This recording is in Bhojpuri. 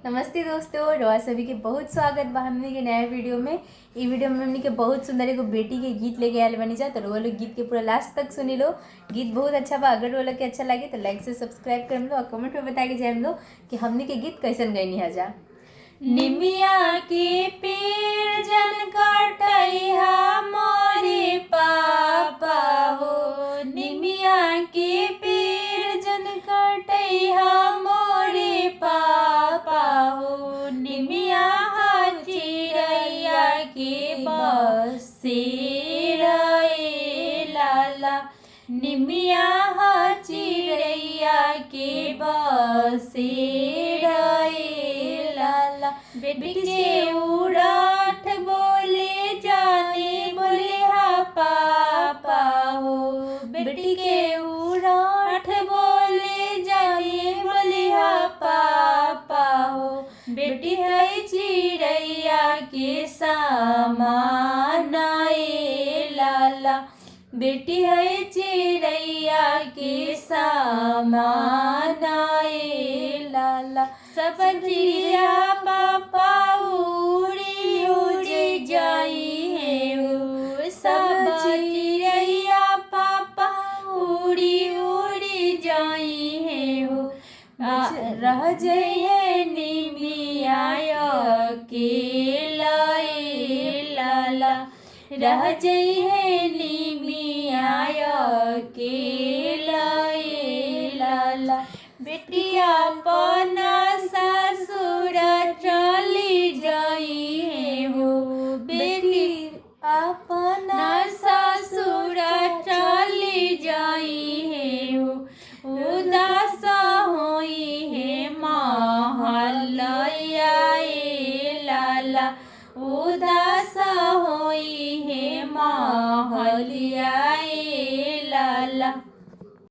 नमस्ते दोस्तों, रोआ सभी के बहुत स्वागत बा हमनी के नया वीडियो में। ई वीडियो में हमनी के बहुत सुंदर एगो बेटी के गीत लेके आयल बनी जा। तो रोआ लोग गीत के पूरा लास्ट तक सुनी लो। गीत बहुत अच्छा बा। अगर रोआ लोग के अच्छा लगे तो लाइक से सब्सक्राइब कर लो और कमेंट में बता के जाए लो कि हमनी के गीत कैसन गईनी है जा। निमिया के पेड़ जन कटैया मोरे पापा हो, निमिया के पेड़ जन कटैया मोरे पापा हो, निमिया चिड़ैया के बसेरा ए लाला, निमिया चिड़ैया के बसेरा ए लाला। बेटी के उड़ाठ बोले जाने बोले हा पापा हो, बेटी के उड़ाठ बोले जाने बोले हा पापा हो, बेटी है चिड़ैया के सामान ए लाला, बेटी है चिड़ैया के सामान ए लाला। सब चिड़िया पापा उड़ी उड़ जाई है हो, सब चिड़िया पापा उड़ी उड़ जाई है हो, रह जाइए निमिया अकेला ए लाला, रह जाइए निमिया अकेला ए लाला। बेटिया अपना ससुर चली जाई है हो, बेटी अपना ससुर चली जाई है हो, उदास होई है महलैया ए लाला, उदास होई है महलिया ए